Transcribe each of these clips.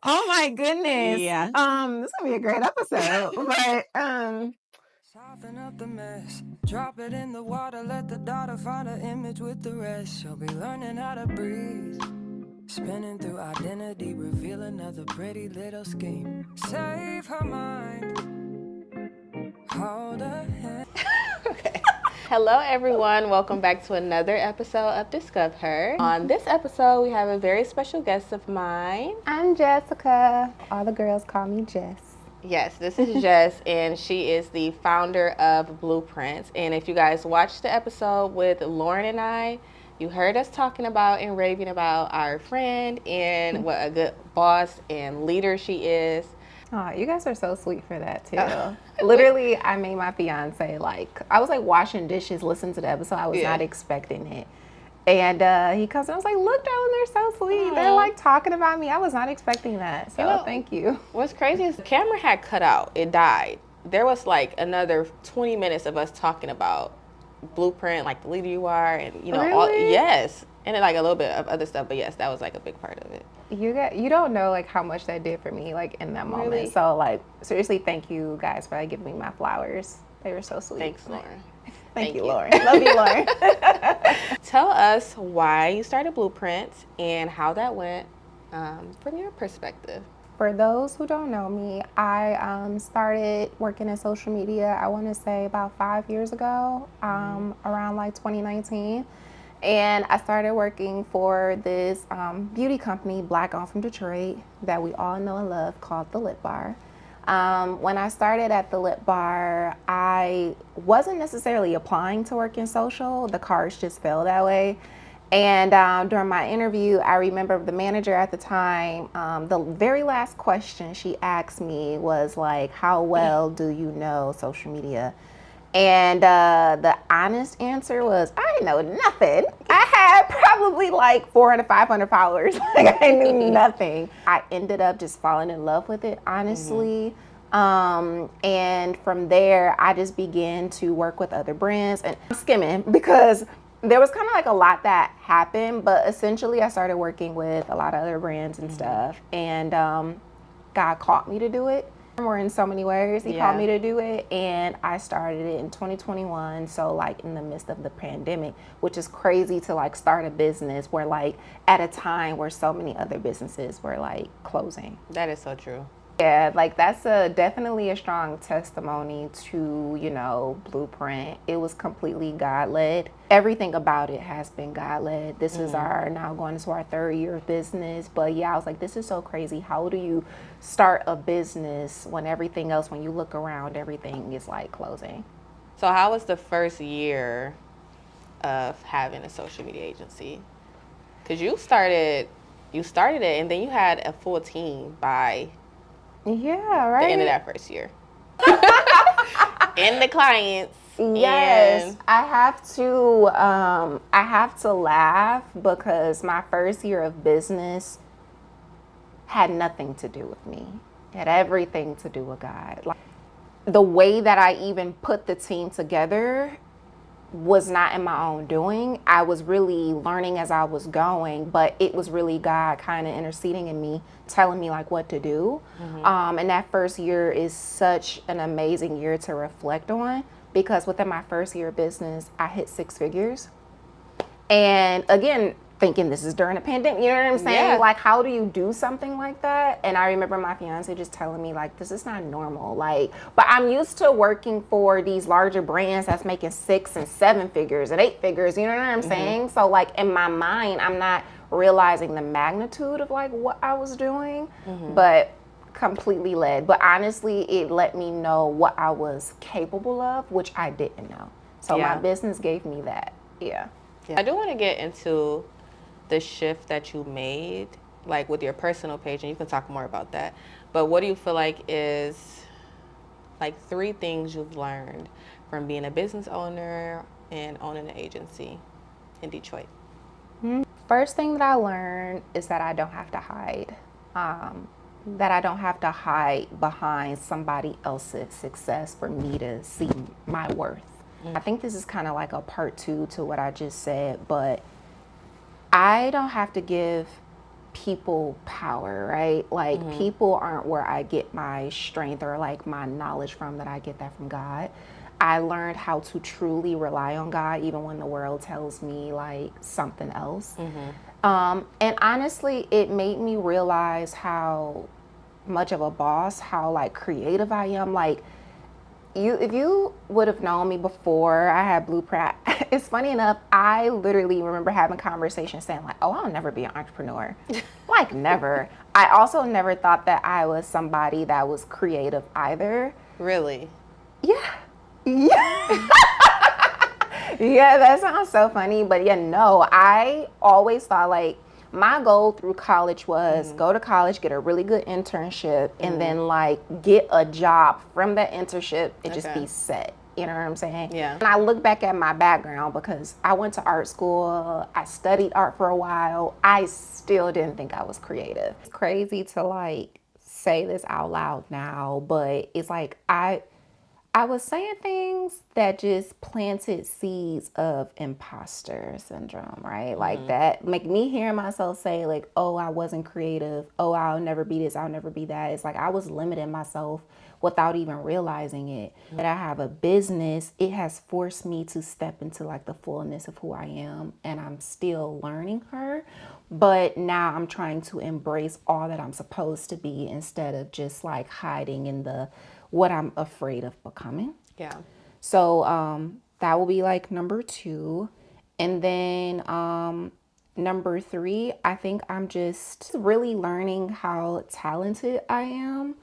Oh my goodness. Yeah. This is gonna be a great episode. But Soften up the mess, drop it in the water, let the daughter find her image with the rest. She'll be learning how to breathe, spinning through identity, reveal another pretty little scheme. Save her mind, hold her hand. Hello, everyone. Welcome back to another episode of DiscovHER. On this episode, we have a very special guest of mine. I'm Jessica. All the girls call me Jess. Yes, this is Jess, and she is the founder of Blueprints. And if you guys watched the episode with Lauren and I, you heard us talking about and raving about our friend and what a good boss and leader she is. Oh, you guys are so sweet for that too. Literally, I made my fiance I was washing dishes, listening to the episode. I was not expecting it. And he comes and I was like, look, darling, they're so sweet. Aww. They're talking about me. I was not expecting that. So thank you. What's crazy is the camera had cut out. It died. There was another 20 minutes of us talking about Blueprint, the leader you are, and Really? Yes. And then a little bit of other stuff, but yes, that was a big part of it. You don't know how much that did for me in that moment. Really? So seriously, thank you guys for giving me my flowers. They were so sweet. Thanks, Lauren. Thank you, Lauren. Love you, Lauren. Tell us why you started Blueprint and how that went from your perspective. For those who don't know me, I started working in social media, I want to say about 5 years ago, around 2019. And I started working for this beauty company, Black owned from Detroit, that we all know and love, called The Lip Bar. When I started at The Lip Bar, I wasn't necessarily applying to work in social. The cards just fell that way. And during my interview, I remember the manager at the time, the very last question she asked me was how well do you know social media? And the honest answer was, I didn't know nothing. I had probably 400 to 500 followers. I knew nothing. I ended up just falling in love with it, honestly. And from there, I just began to work with other brands and skimming because there was kind of a lot that happened, but essentially I started working with a lot of other brands and stuff. And God called me to do it. Or in so many ways, he called me to do it, and I started it in 2021. So in the midst of the pandemic, which is crazy to start a business where at a time where so many other businesses were closing. That is so true. Yeah, that's definitely a strong testimony to, Blueprint. It was completely God-led. Everything about it has been God-led. This is now going into our 3rd year of business. But yeah, I was this is so crazy. How do you start a business when everything else, when you look around, everything is closing? So how was the first year of having a social media agency? Because you started it and then you had a full team by Yeah, right. the end of that first year. And the clients. Yes, and I have to laugh because my first year of business had nothing to do with me. It had everything to do with God. The way that I even put the team together was not in my own doing. I was really learning as I was going, but it was really God kind of interceding in me, telling me what to do. And that first year is such an amazing year to reflect on because within my first year of business, I hit 6 figures. And again, thinking this is during a pandemic, you know what I'm saying? Yeah. How do you do something like that? And I remember my fiance just telling me this is not normal. But I'm used to working for these larger brands that's making 6 and 7 figures and 8 figures, you know what I'm saying? So in my mind, I'm not realizing the magnitude of what I was doing, but completely led. But honestly, it let me know what I was capable of, which I didn't know. So my business gave me that. Yeah. I do want to get into the shift that you made, with your personal page, and you can talk more about that. But what do you feel like is 3 things you've learned from being a business owner and owning an agency in Detroit? First thing that I learned is that I don't have to hide. That I don't have to hide behind somebody else's success for me to see my worth. I think this is kind of a part 2 to what I just said, but I don't have to give people power, right? Like people aren't where I get my strength or like my knowledge from, that I get that from God. I learned how to truly rely on God even when the world tells me like something else. And honestly, it made me realize how much of a boss, how like creative I am. Like if you would have known me before I had Blueprint, it's funny enough, I literally remember having conversations saying like, oh, I'll never be an entrepreneur. Like never. I also never thought that I was somebody that was creative either. Really? Yeah. Yeah. Yeah, that sounds so funny. But yeah, no, I always thought like my goal through college was go to college, get a really good internship, and then like get a job from that internship and just be set. You know what I'm saying? Yeah. And I look back at my background because I went to art school, I studied art for a while. I still didn't think I was creative. It's crazy to like say this out loud now, but it's like I was saying things that just planted seeds of imposter syndrome, right? Like that make me hear myself say like, oh, I wasn't creative. Oh, I'll never be this. I'll never be that. It's like I was limiting myself without even realizing it. That I have a business, it has forced me to step into like the fullness of who I am. And I'm still learning her. But now I'm trying to embrace all that I'm supposed to be instead of just like hiding in the what I'm afraid of becoming. Yeah. So that will be like number 2. And then number 3, I think I'm just really learning how talented I am.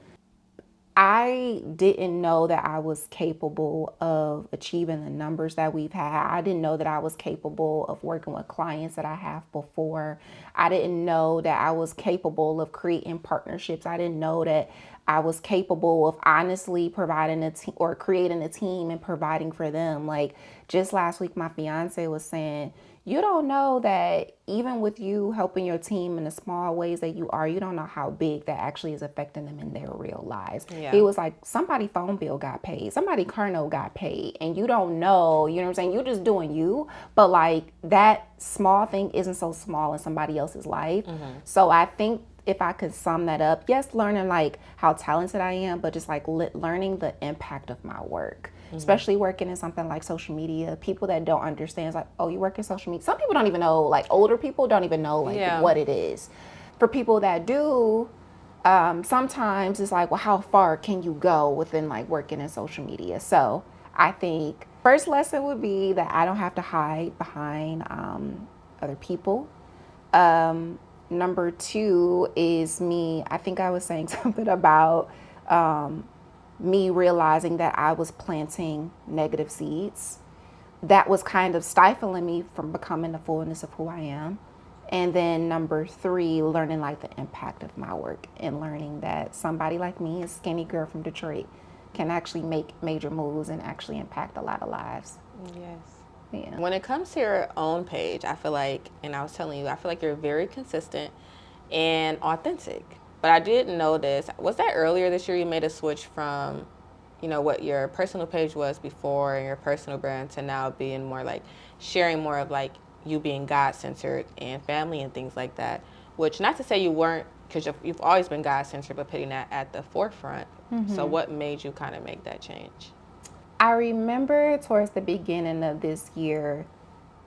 I didn't know that I was capable of achieving the numbers that we've had. I didn't know that I was capable of working with clients that I have before. I didn't know that I was capable of creating partnerships. I didn't know that I was capable of honestly providing a team or creating a team and providing for them. Like just last week, my fiance was saying, you don't know that even with you helping your team in the small ways that you are, you don't know how big that actually is affecting them in their real lives. Yeah. He was like, somebody phone bill got paid, somebody car note got paid, and you don't know, you know what I'm saying? You're just doing you, but like that small thing isn't so small in somebody else's life. So I think if I could sum that up, yes, learning like how talented I am, but just like learning the impact of my work. Especially working in something like social media, people that don't understand, it's like, oh, you work in social media. Some people don't even know, like older people don't even know like what it is. For people that do, sometimes it's like, well, how far can you go within like working in social media? So I think first lesson would be that I don't have to hide behind other people. Number 2 is me. I think I was saying something about me realizing that I was planting negative seeds that was kind of stifling me from becoming the fullness of who I am. And then number 3, learning like the impact of my work and learning that somebody like me, a skinny girl from Detroit, can actually make major moves and actually impact a lot of lives. Yes. Yeah. When it comes to your own page, I feel like, and I was telling you, I feel like you're very consistent and authentic. But I did notice, was that earlier this year you made a switch from, you know, what your personal page was before and your personal brand to now being more like sharing more of like you being God-centered and family and things like that, which not to say you weren't, because you've always been God-centered, but putting that at the forefront. So what made you kind of make that change? I remember towards the beginning of this year,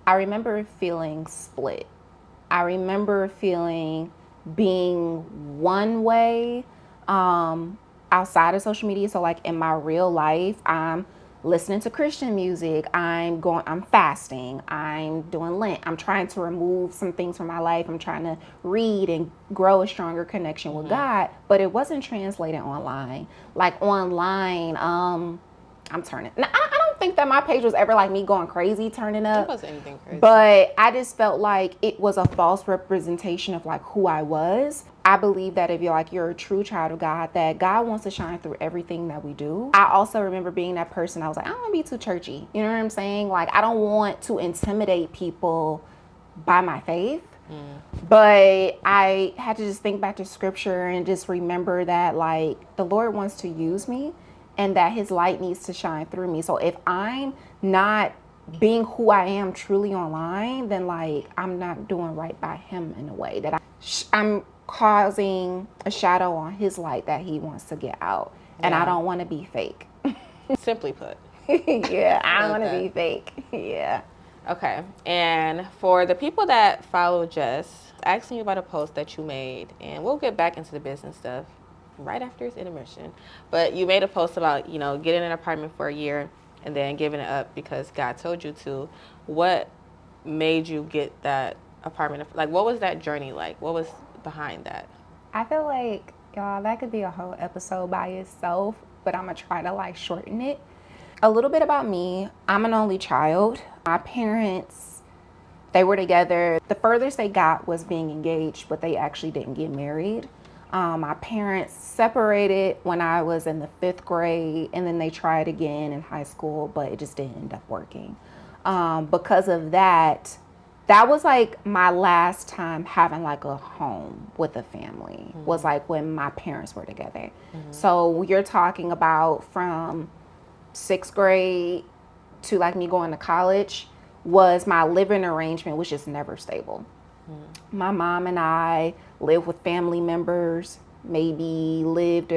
I remember feeling split. I remember feeling being one way outside of social media. So like in my real life, I'm listening to Christian music, I'm fasting, I'm doing Lent, I'm trying to remove some things from my life, I'm trying to read and grow a stronger connection with God, but it wasn't translated online. Like online, I'm turning. Now, I don't think that my page was ever like me going crazy turning up. It wasn't anything crazy. But I just felt like it was a false representation of like who I was. I believe that if you're a true child of God, that God wants to shine through everything that we do. I also remember being that person. I was like, I don't want to be too churchy. You know what I'm saying? Like, I don't want to intimidate people by my faith. But I had to just think back to scripture and just remember that like the Lord wants to use me and that his light needs to shine through me. So if I'm not being who I am truly online, then like I'm not doing right by him in a way that I'm causing a shadow on his light that he wants to get out. And I Yeah. don't want to be fake. Simply put. Yeah, I don't Love want to that. be fake. Yeah. Okay. And for the people that follow Jess, asking you about a post that you made, and we'll get back into the business stuff right after this intermission. But you made a post about, getting an apartment for a year and then giving it up because God told you to. What made you get that apartment? Like, what was that journey like? What was behind that? I feel like, y'all, that could be a whole episode by itself, but I'm going to try to like shorten it. A little bit about me. I'm an only child. My parents, they were together. The furthest they got was being engaged, but they actually didn't get married. My parents separated when I was in the 5th grade, and then they tried again in high school, but it just didn't end up working. Because of that, that was like my last time having like a home with a family, was like when my parents were together. So you're talking about from 6th grade to like me going to college, was my living arrangement was just never stable. My mom and I lived with family members, maybe lived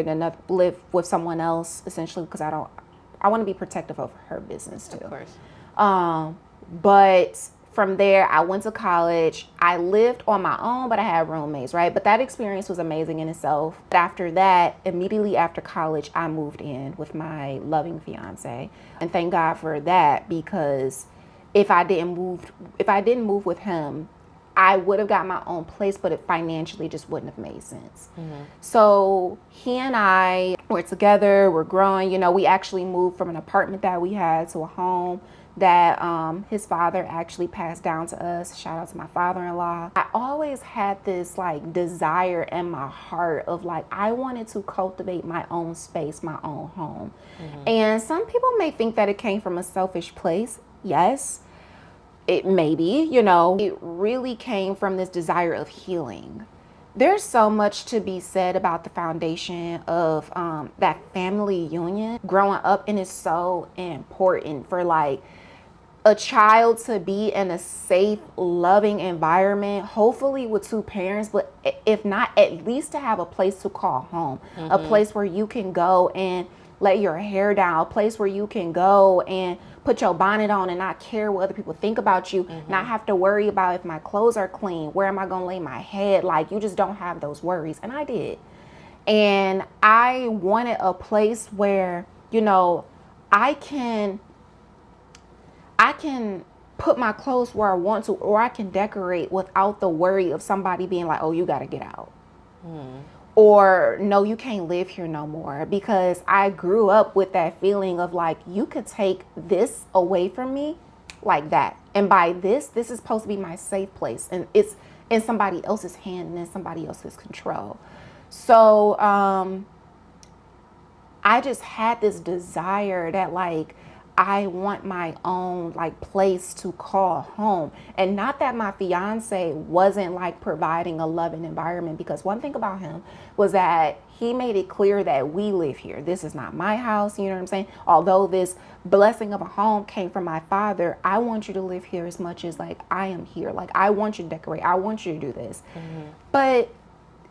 with someone else, essentially, because I want to be protective of her business too. Of course. But from there, I went to college. I lived on my own, but I had roommates, right? But that experience was amazing in itself. After that, immediately after college, I moved in with my loving fiance. And thank God for that, because if I didn't move with him, I would have got my own place, but it financially just wouldn't have made sense. So he and I were together, we're growing. We actually moved from an apartment that we had to a home that his father actually passed down to us. Shout out to my father-in-law. I always had this like desire in my heart of like, I wanted to cultivate my own space, my own home. And some people may think that it came from a selfish place. Yes, it maybe, it really came from this desire of healing. There's so much to be said about the foundation of that family union growing up, and it's so important for like a child to be in a safe, loving environment, hopefully with two parents, but if not, at least to have a place to call home, a place where you can go and let your hair down, a place where you can go and put your bonnet on and not care what other people think about you, not have to worry about if my clothes are clean, where am I gonna lay my head, like you just don't have those worries. And I did. And I wanted a place where, I can put my clothes where I want to, or I can decorate without the worry of somebody being like, oh, you gotta get out. Or no, you can't live here no more. Because I grew up with that feeling of like, you could take this away from me like that. And by this is supposed to be my safe place. And it's in somebody else's hand and in somebody else's control. So I just had this desire that like, I want my own like place to call home. And not that my fiance wasn't like providing a loving environment, because one thing about him was that he made it clear that we live here. This is not my house, you know what I'm saying? Although this blessing of a home came from my father, I want you to live here as much as like I am here. Like I want you to decorate, I want you to do this. But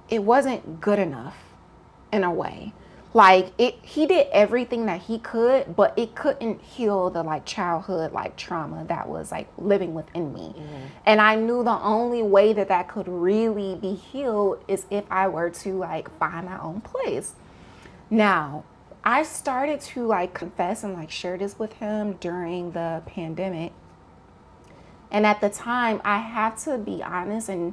it wasn't good enough in a way. Like he did everything that he could, but it couldn't heal the like childhood like trauma that was like living within me. And I knew the only way that that could really be healed is if I were to like find my own place. Now, I started to like confess and like share this with him during the pandemic. And at the time, I have to be honest and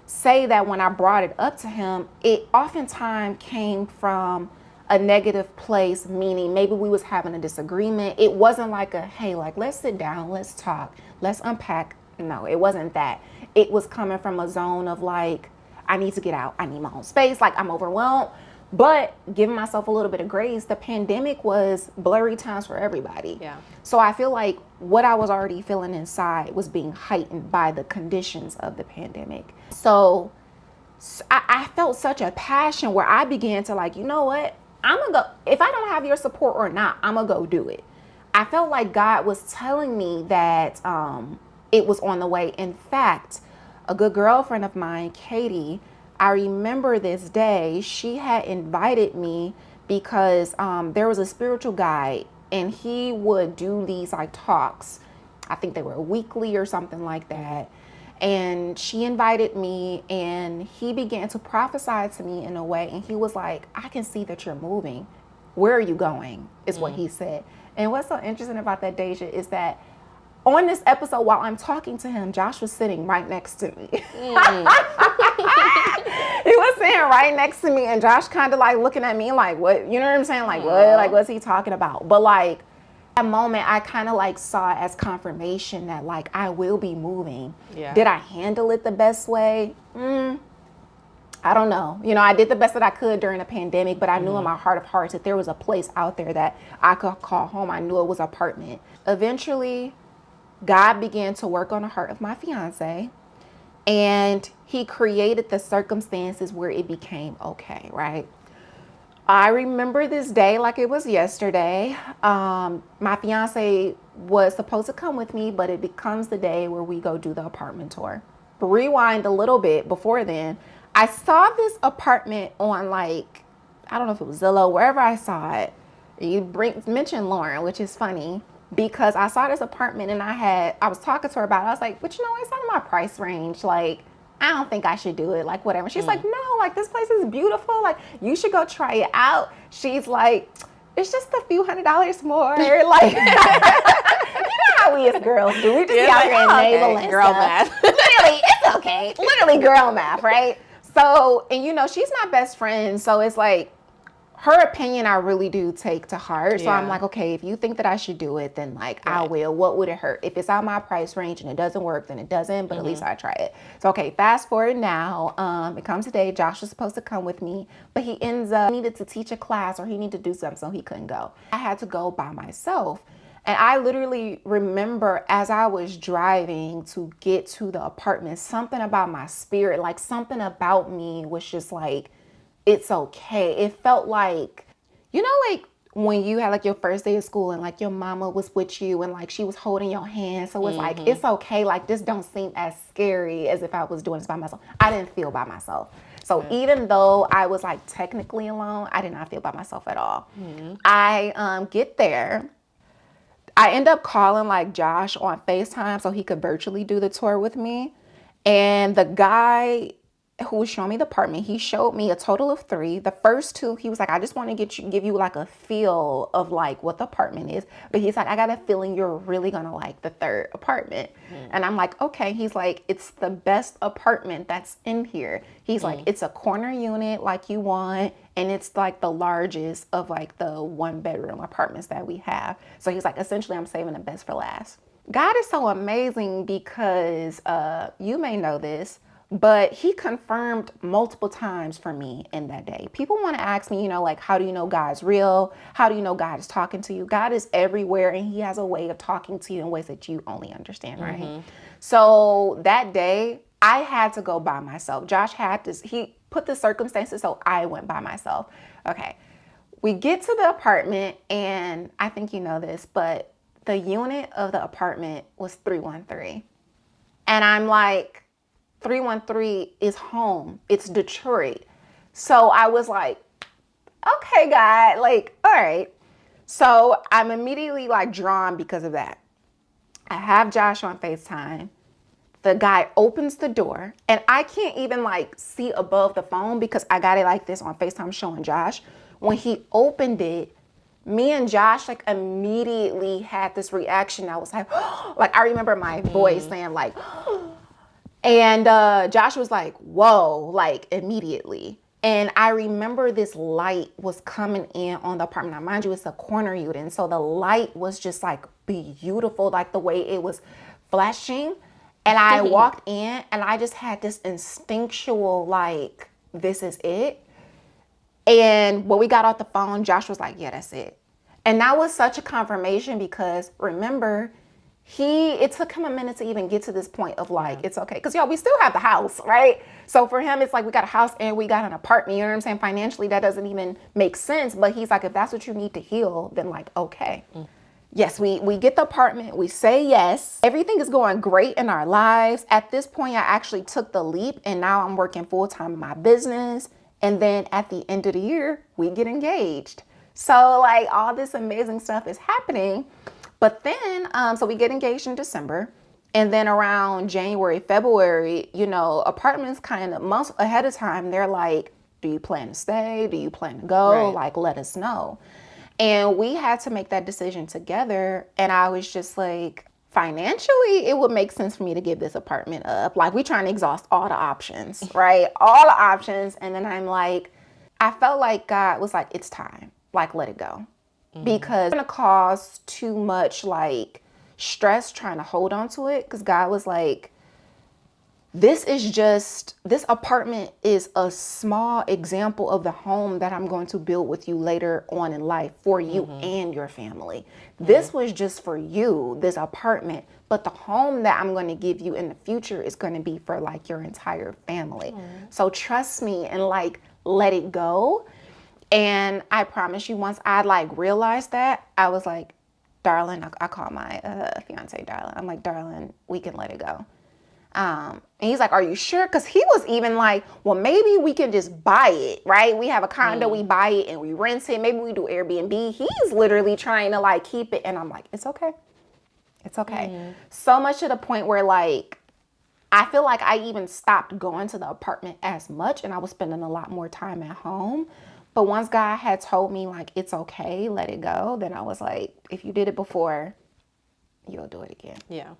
say that when I brought it up to him, it oftentimes came from a negative place, meaning maybe we was having a disagreement. It wasn't like a, hey, like, let's sit down, let's talk, let's unpack. No, it wasn't that. It was coming from a zone of like, I need to get out. I need my own space. Like I'm overwhelmed, but giving myself a little bit of grace. The pandemic was blurry times for everybody. Yeah. So I feel like what I was already feeling inside was being heightened by the conditions of the pandemic. So I felt such a passion where I began to like, you know what? I'm gonna go, if I don't have your support or not, I'm gonna go do it. I felt like God was telling me that it was on the way. In fact, a good girlfriend of mine, Katie, I remember this day, she had invited me because there was a spiritual guide and he would do these like talks. I think they were weekly or something like that. And she invited me and he began to prophesy to me in a way. And he was like, I can see that you're moving. Where are you going? Is what he said. And what's so interesting about that, Deja, is that on this episode, while I'm talking to him, Josh was sitting right next to me. He was sitting right next to me, and Josh kind of like looking at me like, what? You know what I'm saying? Like, what? Like, what's he talking about? But like, that moment, I kind of like saw it as confirmation that like I will be moving. Yeah. Did I handle it the best way? I don't know. You know, I did the best that I could during the pandemic, but I knew in my heart of hearts that there was a place out there that I could call home. I knew it was an apartment. Eventually, God began to work on the heart of my fiance, and he created the circumstances where it became okay, right? I remember this day like it was yesterday. My fiance was supposed to come with me, but it becomes the day where we go do the apartment tour. Rewind a little bit before then. I saw this apartment on like, I don't know if it was Zillow, wherever I saw it. You mentioned Lauren, which is funny because I saw this apartment and I was talking to her about it. I was like, but you know, it's not in my price range. Like, I don't think I should do it, like whatever. She's like, no, like this place is beautiful. Like you should go try it out. She's like, it's just a few $100 more. Like, you know how we as girls do. We just be out here enabling girl stuff. math. Literally, it's okay. Literally girl math, right? So, and you know, she's my best friend. So it's like, her opinion I really do take to heart. So I'm like, okay, if you think that I should do it, then like I will. What would it hurt? If it's out my price range and it doesn't work, then it doesn't, but at least I try it. So okay, fast forward now. It comes today. Josh was supposed to come with me, but he ends up needed to teach a class or he needed to do something, so he couldn't go. I had to go by myself. And I literally remember as I was driving to get to the apartment, something about my spirit, like something about me was just like, it's okay. It felt like, you know, like when you had like your first day of school and like your mama was with you and like she was holding your hand. So it's like, it's okay. Like this don't seem as scary as if I was doing this by myself. I didn't feel by myself. So even though I was like technically alone, I did not feel by myself at all. I get there. I end up calling like Josh on FaceTime so he could virtually do the tour with me. And the guy who was showing me the apartment, he showed me a total of 3. The first 2, he was like, I just want to give you like a feel of like what the apartment is. But he's like, I got a feeling you're really gonna like the 3rd apartment. And I'm like, okay. He's like, it's the best apartment that's in here. He's like, it's a corner unit like you want. And it's like the largest of like the 1-bedroom apartments that we have. So he's like, essentially, I'm saving the best for last. God is so amazing because you may know this, but he confirmed multiple times for me in that day. People want to ask me, you know, like, how do you know God's real? How do you know God is talking to you? God is everywhere and he has a way of talking to you in ways that you only understand, right? So that day, I had to go by myself. Josh had to, he put the circumstances so I went by myself. Okay, we get to the apartment and I think you know this, but the unit of the apartment was 313. And I'm like, 313 is home. It's Detroit. So I was like, okay, God, like, all right. So I'm immediately like drawn because of that. I have Josh on FaceTime. The guy opens the door and I can't even like see above the phone because I got it like this on FaceTime showing Josh. When he opened it, me and Josh like immediately had this reaction. I was like, like I remember my voice saying like, and Josh was like, whoa, like immediately. And I remember this light was coming in on the apartment. Now, mind you, it's a corner unit. And so the light was just like beautiful, like the way it was flashing. And I walked in and I just had this instinctual, like, this is it. And when we got off the phone, Josh was like, yeah, that's it. And that was such a confirmation because remember, it took him a minute to even get to this point of like, it's okay. Cause y'all, we still have the house, right? So for him, it's like we got a house and we got an apartment, you know what I'm saying? Financially, that doesn't even make sense. But he's like, if that's what you need to heal, then like, okay. Yes, we get the apartment, we say yes. Everything is going great in our lives. At this point, I actually took the leap and now I'm working full-time in my business. And then at the end of the year, we get engaged. So like all this amazing stuff is happening. But then, so we get engaged in December. And then around January, February, you know, apartments kind of months ahead of time, they're like, do you plan to stay? Do you plan to go? Right. Like, let us know. And we had to make that decision together. And I was just like, financially, it would make sense for me to give this apartment up. Like, we trying to exhaust all the options, right? All the options. And then I'm like, I felt like God was like, it's time. Like, let it go. Because it's gonna cause too much like stress trying to hold on to it. Because God was like, this apartment is a small example of the home that I'm going to build with you later on in life for you and your family. This was just for you, this apartment, but the home that I'm going to give you in the future is going to be for like your entire family. So trust me and like let it go. And I promise you, once I like realized that, I was like, darling, I call my fiance darling. I'm like, darling, we can let it go. And he's like, are you sure? Because he was even like, well, maybe we can just buy it, right? We have a condo, we buy it and we rent it. Maybe we do Airbnb. He's literally trying to like keep it. And I'm like, it's okay. It's okay. So much to the point where like, I feel like I even stopped going to the apartment as much and I was spending a lot more time at home. But once God had told me like, it's okay, let it go, then I was like, if you did it before, you'll do it again. Yeah.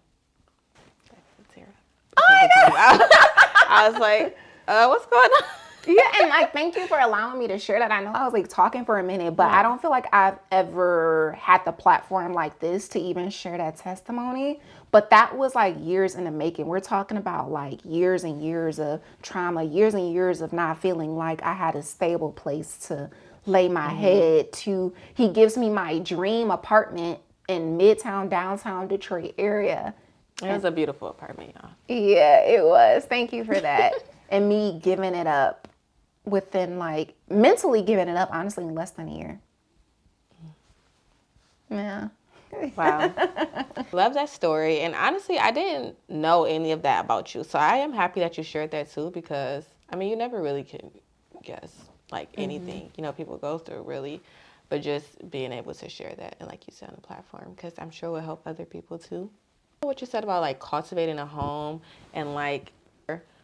I was like, what's going on? Yeah, and like, thank you for allowing me to share that. I know I was like talking for a minute, but I don't feel like I've ever had the platform like this to even share that testimony. But that was like years in the making. We're talking about like years and years of trauma, years and years of not feeling like I had a stable place to lay my head to. He gives me my dream apartment in Midtown, downtown Detroit area. It was a beautiful apartment, y'all. Yeah, it was. Thank you for that. And me giving it up within like mentally giving it up honestly in less than a year. Yeah. Wow. Love that story. And honestly, I didn't know any of that about you. So I am happy that you shared that too because, I mean, you never really can guess like anything, you know, people go through really. But just being able to share that and like you said on the platform because I'm sure it will help other people too. What you said about like cultivating a home and like,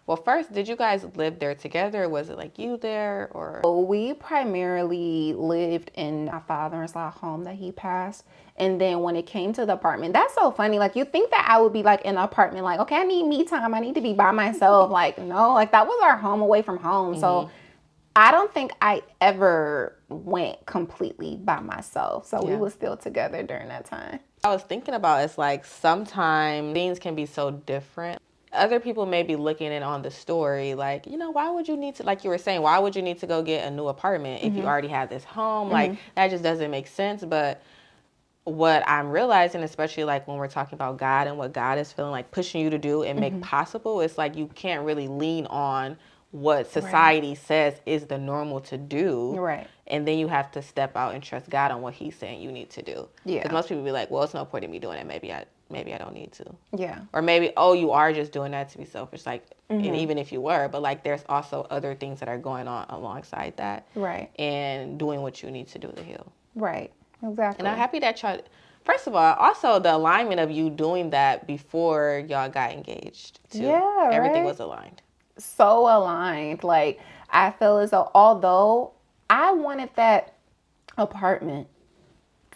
well, first, did you guys live there together? Or was it like you there or? We primarily lived in my father-in-law home that he passed. And then when it came to the apartment, that's so funny. Like you think that I would be like in an apartment, like, okay, I need me time. I need to be by myself. Like, no, like that was our home away from home. So I don't think I ever went completely by myself. So we were still together during that time. I was thinking about it's like sometimes things can be so different. Other people may be looking in on the story like, you know, why would you need to, like you were saying, why would you need to go get a new apartment if you already have this home? Like that just doesn't make sense. But what I'm realizing, especially like when we're talking about God and what God is feeling like pushing you to do and make possible, it's like you can't really lean on what society says is the normal to do. Right. And then you have to step out and trust God on what he's saying you need to do. Yeah. Because most people be like, well, it's no point in me doing it. Maybe I don't need to. Yeah. Or maybe, oh, you are just doing that to be selfish. Like, and even if you were, but like there's also other things that are going on alongside that. Right. And doing what you need to do to heal. Right. Exactly. And I'm happy that y'all, first of all, also the alignment of you doing that before y'all got engaged too. Yeah, Everything right? was aligned. So aligned. Like I feel as though although I wanted that apartment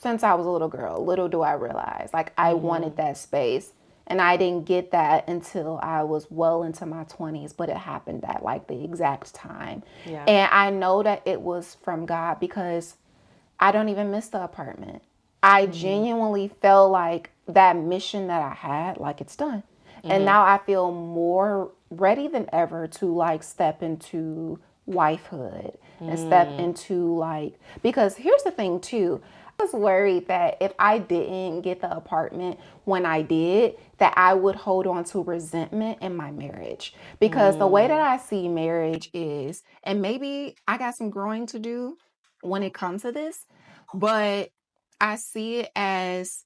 since I was a little girl, little do I realize like I wanted that space and I didn't get that until I was well into my 20s, but it happened at like the exact time. Yeah. And I know that it was from God because I don't even miss the apartment. I genuinely felt like that mission that I had, like it's done. And now I feel more ready than ever to like step into wifehood and step into like, because here's the thing too. I was worried that if I didn't get the apartment when I did, that I would hold on to resentment in my marriage. Because the way that I see marriage is, and maybe I got some growing to do when it comes to this, but I see it as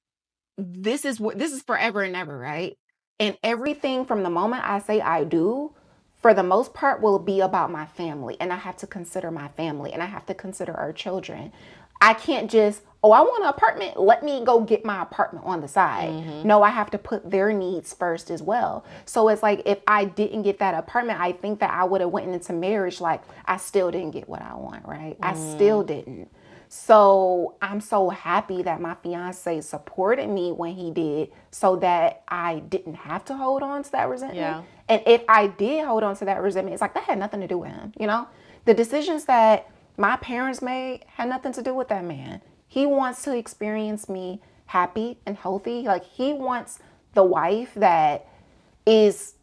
this is forever and ever, right? And everything from the moment I say I do, for the most part, will be about my family. And I have to consider my family and I have to consider our children. I can't just, oh, I want an apartment. Let me go get my apartment on the side. No, I have to put their needs first as well. So it's like if I didn't get that apartment, I think that I would have went into marriage like I still didn't get what I want, right? I still didn't. So I'm so happy that my fiance supported me when he did so that I didn't have to hold on to that resentment. Yeah. And if I did hold on to that resentment, it's like that had nothing to do with him, you know? The decisions that my parents made had nothing to do with that man. He wants to experience me happy and healthy. Like he wants the wife that is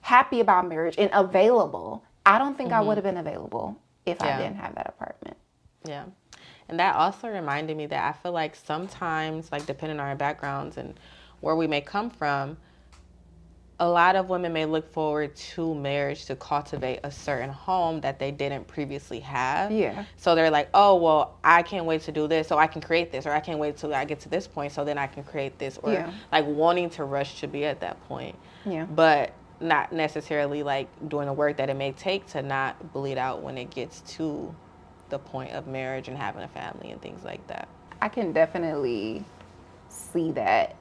happy about marriage and available. I don't think I would have been available if I didn't have that apartment. Yeah. And that also reminded me that I feel like sometimes, like depending on our backgrounds and where we may come from, a lot of women may look forward to marriage to cultivate a certain home that they didn't previously have. Yeah. So they're like, oh, well, I can't wait to do this so I can create this, or I can't wait till I get to this point so then I can create this, or like wanting to rush to be at that point. Yeah. But not necessarily like doing the work that it may take to not bleed out when it gets to the point of marriage and having a family and things like that. I can definitely see that.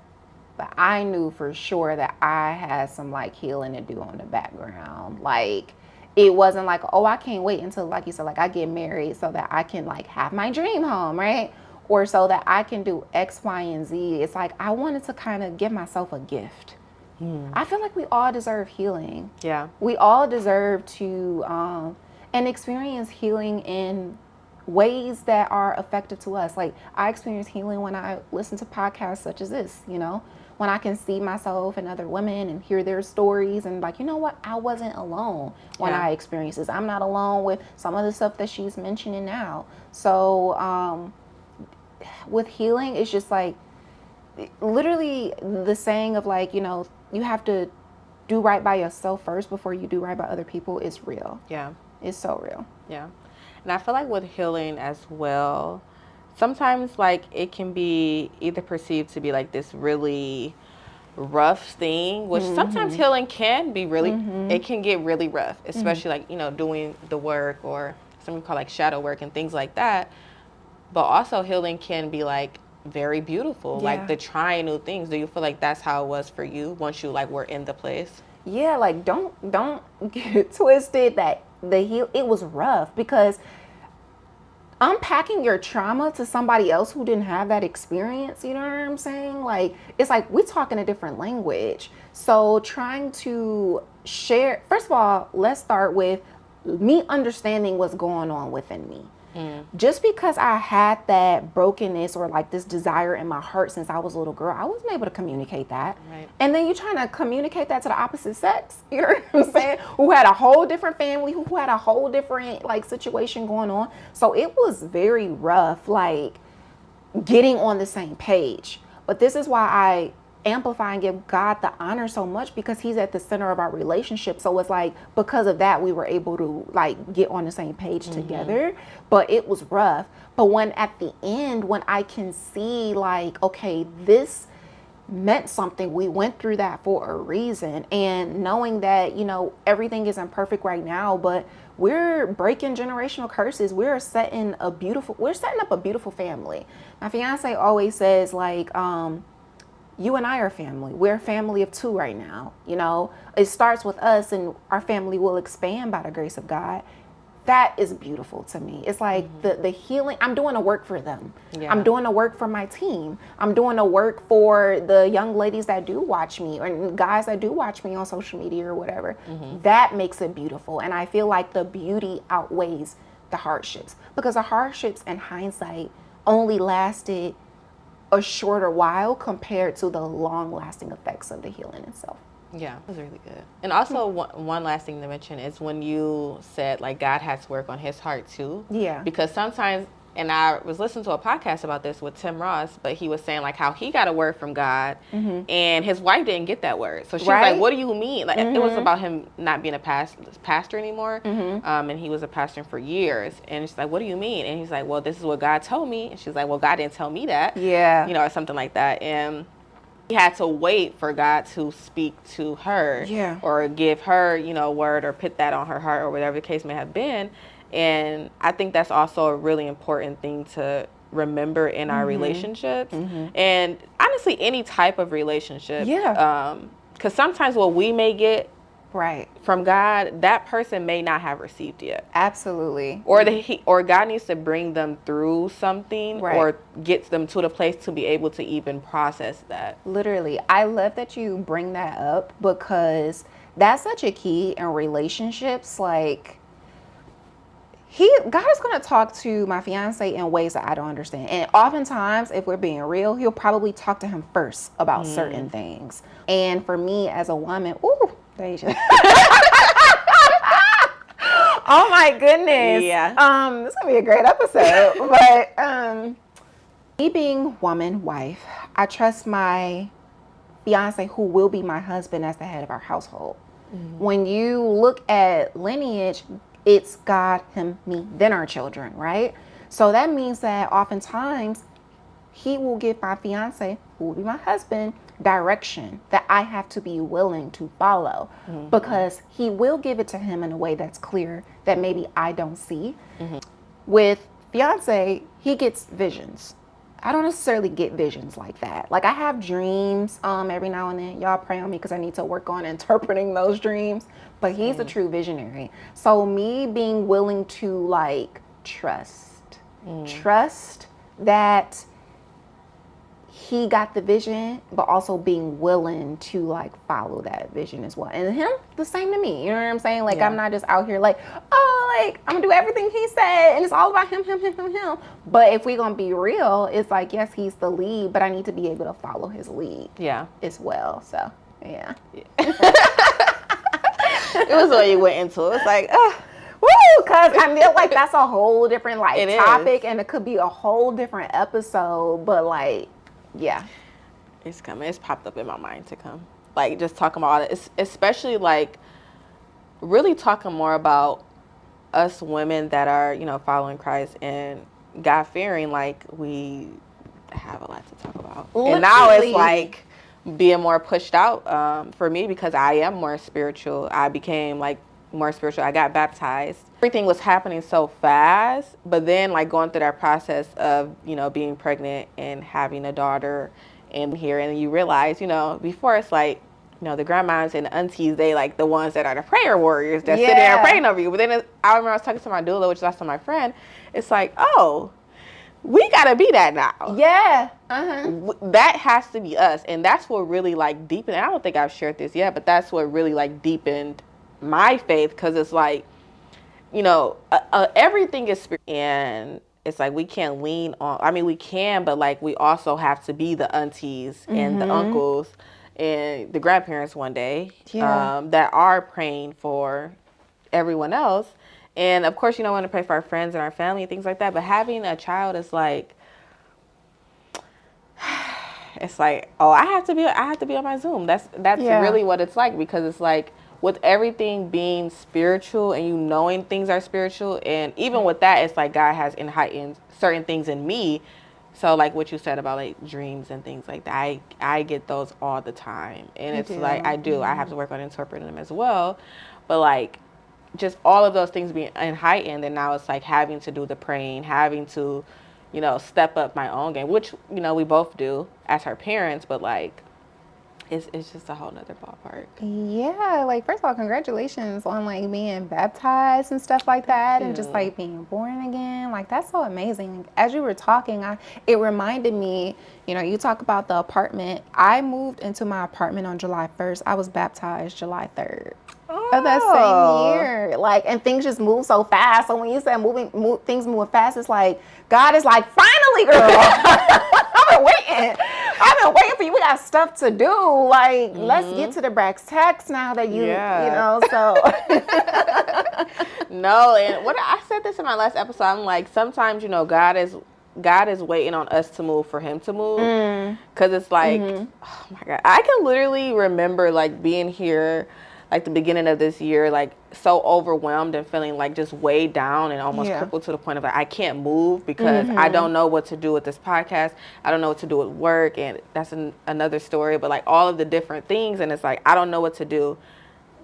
But I knew for sure that I had some like healing to do on the background. Like it wasn't like, oh, I can't wait until, like you said, like I get married so that I can like have my dream home, right? Or so that I can do X, Y, and Z. It's like I wanted to kind of give myself a gift. I feel like we all deserve healing. Yeah. We all deserve to and experience healing in ways that are effective to us. Like I experience healing when I listen to podcasts such as this, you know, when I can see myself and other women and hear their stories and like, you know what, I wasn't alone when I experienced this. I'm not alone with some of the stuff that she's mentioning now. So with healing, it's just like literally the saying of like, you know, you have to do right by yourself first before you do right by other people is real. Yeah. It's so real. Yeah. And I feel like with healing as well, sometimes like it can be either perceived to be like this really rough thing, which sometimes healing can be really, it can get really rough, especially like, you know, doing the work or something called like shadow work and things like that. But also healing can be like very beautiful, like the trying new things. Do you feel like that's how it was for you once you like were in the place? Yeah, like don't get it twisted that it was rough because unpacking your trauma to somebody else who didn't have that experience, you know what I'm saying? Like it's like we talk in a different language. So trying to share, first of all, let's start with me understanding what's going on within me. Just because I had that brokenness or like this desire in my heart since I was a little girl, I wasn't able to communicate that. Right. And then you're trying to communicate that to the opposite sex, you know what I'm saying? Who had a whole different family, who had a whole different like situation going on. So it was very rough, like getting on the same page. But this is why I amplify and give God the honor so much because he's at the center of our relationship. So it's like because of that we were able to like get on the same page together. But it was rough. But when at the end, when I can see like, okay, this meant something, we went through that for a reason, and knowing that, you know, everything isn't perfect right now, but we're breaking generational curses. We're setting up a beautiful family. My fiance always says like, you and I are family. We're a family of two right now. You know, it starts with us and our family will expand by the grace of God. That is beautiful to me. It's like the healing. I'm doing the work for them. Yeah. I'm doing the work for my team. I'm doing the work for the young ladies that do watch me or guys that do watch me on social media or whatever. That makes it beautiful. And I feel like the beauty outweighs the hardships because the hardships in hindsight only lasted a shorter while compared to the long-lasting effects of the healing itself. Yeah, it was really good. And also one last thing to mention is when you said like God has to work on his heart too. Yeah. Because sometimes, And I was listening to a podcast about this with Tim Ross, but he was saying like how he got a word from God and his wife didn't get that word. So she was like, what do you mean? Like it was about him not being a pastor anymore. And he was a pastor for years. And she's like, what do you mean? And he's like, well, this is what God told me. And she's like, well, God didn't tell me that. Yeah. You know, or something like that. And he had to wait for God to speak to her or give her, you know, a word or put that on her heart or whatever the case may have been. And I think that's also a really important thing to remember in our relationships. And honestly, any type of relationship. Because sometimes what we may get from God, that person may not have received yet. Absolutely. Or God needs to bring them through something or gets them to the place to be able to even process that. Literally. I love that you bring that up because that's such a key in relationships. Like, God is going to talk to my fiance in ways that I don't understand. And oftentimes, if we're being real, he'll probably talk to him first about certain things. And for me as a woman, Deja. Oh my goodness. Yeah. This is going to be a great episode. But me being woman, wife, I trust my fiance, who will be my husband, as the head of our household. When you look at lineage, it's God, him, me, then our children, right? So that means that oftentimes he will give my fiance, who will be my husband, direction that I have to be willing to follow because he will give it to him in a way that's clear that maybe I don't see. With fiance, he gets visions. I don't necessarily get visions like that. Like I have dreams every now and then. Y'all pray on me because I need to work on interpreting those dreams. But he's a true visionary. So me being willing to like trust that he got the vision, but also being willing to like follow that vision as well. And him, the same to me. You know what I'm saying? Like I'm not just out here like, like I'm gonna do everything he said and it's all about him. But if we're gonna be real, it's like, yes, he's the lead, but I need to be able to follow his lead as well. So yeah. It was what you went into. It was like, because I feel like that's a whole different like topic and it could be a whole different episode, but like, yeah. It's coming. It's popped up in my mind to come. Like just talking about it, especially like really talking more about us women that are, you know, following Christ and God fearing, like we have a lot to talk about. Literally. And now it's like being more pushed out for me because I am more spiritual. I became like more spiritual. I got baptized. Everything was happening so fast, but then like going through that process of, you know, being pregnant and having a daughter and you realize, you know, before it's like, you know, the grandmas and the aunties, they like the ones that are the prayer warriors that sit there and praying over you. But then I remember I was talking to my doula, which is also my friend. It's like, oh, we gotta be that now. Yeah. That has to be us. And that's what really like deepened, I don't think I've shared this yet, but that's what really like deepened my faith. Cause it's like, you know, everything is spiritual. And it's like, we can't lean on, I mean, we can, but like, we also have to be the aunties and the uncles and the grandparents one day that are praying for everyone else. And of course, you know, we want to pray for our friends and our family and things like that. But having a child is like, it's like, oh, I have to be on my Zoom. That's really what it's like, because it's like with everything being spiritual and you knowing things are spiritual, and even with that, it's like God has heightened certain things in me. So like what you said about like dreams and things like that, I get those all the time, and it's like I have to work on interpreting them as well. But like just all of those things being heightened, and now it's like having to do the praying, having to, you know, step up my own game, which, you know, we both do as her parents, but like it's just a whole nother ballpark. Yeah, like first of all, congratulations on like being baptized and stuff like that, and just like being born again. Like that's so amazing. As you were talking, it reminded me, you know, you talk about the apartment. I moved into my apartment on July 1st. I was baptized July 3rd. Of that same year. Like, and things just move so fast. So when you said things moving fast, it's like God is like, finally, girl. I've been waiting for you. We got stuff to do. Like, let's get to the brass tacks now that you know, so. No, and what I said this in my last episode. I'm like, sometimes God is waiting on us to move for Him to move, because it's like, oh my God, I can literally remember like being here, like the beginning of this year, like so overwhelmed and feeling like just weighed down and almost crippled to the point of like I can't move because I don't know what to do with this podcast. I don't know what to do with work, and that's another story. But like all of the different things, and it's like I don't know what to do.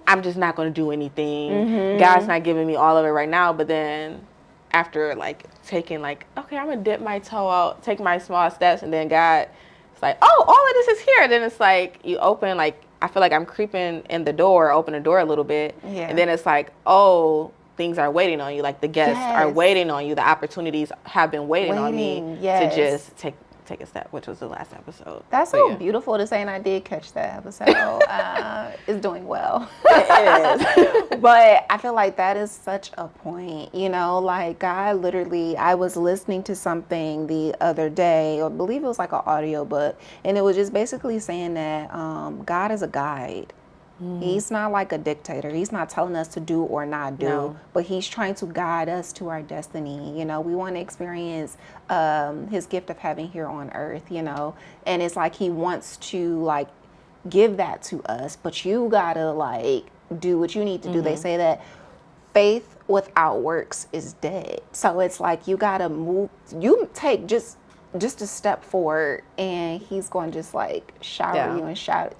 I'm just not going to do anything. God's not giving me all of it right now. But then after like taking like, okay, I'm going to dip my toe out, take my small steps. And then God, it's like, oh, all of this is here. And then it's like you open, like, I feel like I'm creeping in the door, open the door a little bit. Yeah. And then it's like, oh, things are waiting on you. Like the guests are waiting on you. The opportunities have been waiting on me to just take a step, which was the last episode. That's so beautiful to say, and I did catch that episode. It's doing well. It is. But I feel like that is such a point, like God literally, I was listening to something the other day, I believe it was like an audio book, and it was just basically saying that God is a guide. He's not like a dictator. He's not telling us to do or not do, but he's trying to guide us to our destiny. We want to experience his gift of heaven here on earth, and it's like he wants to like give that to us, but you gotta like do what you need to do. They say that faith without works is dead. So it's like you gotta move, you take just a step forward, and he's going to just like shower you and shout,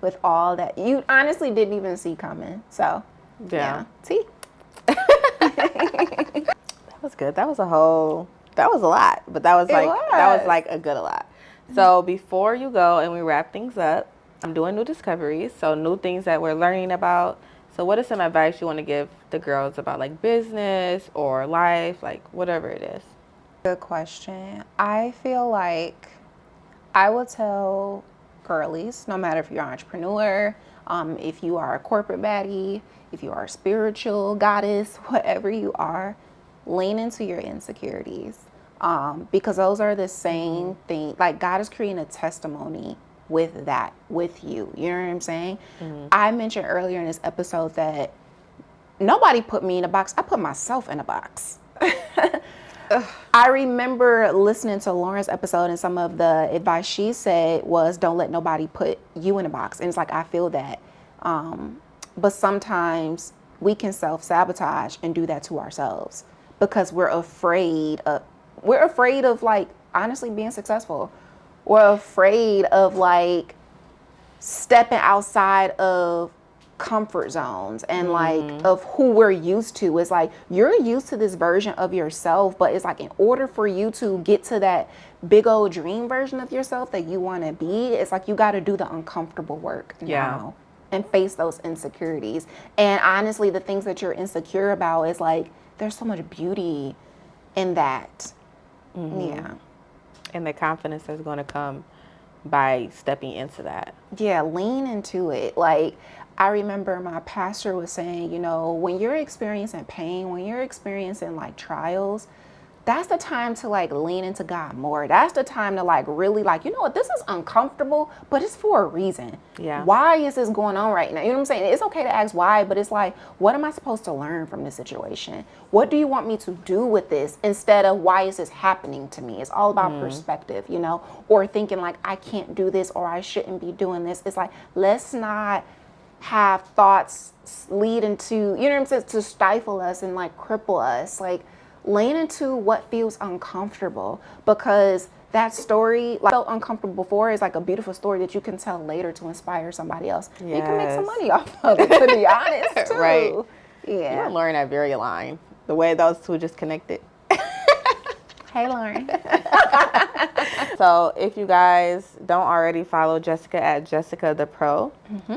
with all that you honestly didn't even see coming. So see, that was good. That was a lot, but that was like a good lot. So before you go and we wrap things up, I'm doing new discoveries, so new things that we're learning about. So what is some advice you want to give the girls about like business or life, like whatever it is? Good question. I feel like I will tell girlies, no matter if you're an entrepreneur, if you are a corporate baddie, if you are a spiritual goddess, whatever you are, lean into your insecurities, because those are the same thing. Like God is creating a testimony with you. You know what I'm saying? I mentioned earlier in this episode that nobody put me in a box. I put myself in a box. I remember listening to Lauren's episode, and some of the advice she said was don't let nobody put you in a box. And it's like, I feel that. But sometimes we can self-sabotage and do that to ourselves because we're afraid of like, honestly, being successful. We're afraid of like stepping outside of comfort zones and like of who we're used to. It's like you're used to this version of yourself, but it's like in order for you to get to that big old dream version of yourself that you want to be, it's like you got to do the uncomfortable work now and face those insecurities. And honestly, the things that you're insecure about is like there's so much beauty in that. And the confidence is going to come by stepping into that. Lean into it. Like I remember my pastor was saying, when you're experiencing pain, when you're experiencing like trials, that's the time to like lean into God more. That's the time to like really like, this is uncomfortable, but it's for a reason. Why is this going on right now? You know what I'm saying? It's okay to ask why, but it's like, what am I supposed to learn from this situation? What do you want me to do with this instead of why is this happening to me? It's all about perspective, or thinking like I can't do this or I shouldn't be doing this. It's like, let's not have thoughts lead into, you know what I'm saying, to stifle us and like cripple us. Like lean into what feels uncomfortable, because that story like felt uncomfortable before is like a beautiful story that you can tell later to inspire somebody else. You can make some money off of it, to be honest, too. Right. Yeah. You and Lauren are very aligned. The way those two just connected. Hey, Lauren. So if you guys don't already follow Jessica at Jessica the Pro,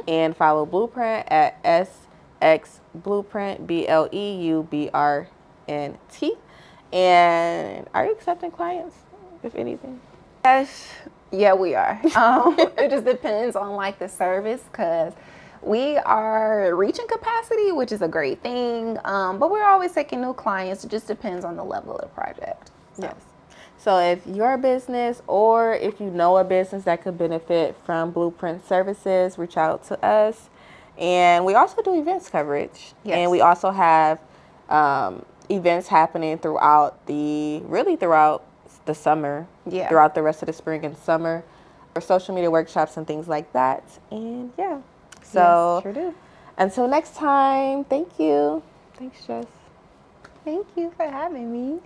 and follow Blueprint at SX Blueprint, BLEUBRNT. And are you accepting clients, if anything? Yes. Yeah, we are. It just depends on like the service, because we are reaching capacity, which is a great thing. But we're always taking new clients. It just depends on the level of the project. So. Yes. So if you're a business, or if you know a business that could benefit from Blueprint services, reach out to us. And we also do events coverage. Yes. And we also have events happening throughout the summer, Yeah. throughout the rest of the spring and summer, for social media workshops and things like that. And yeah, so Yes, sure do. until next time, thank you. Thanks, Jess. Thank you for having me.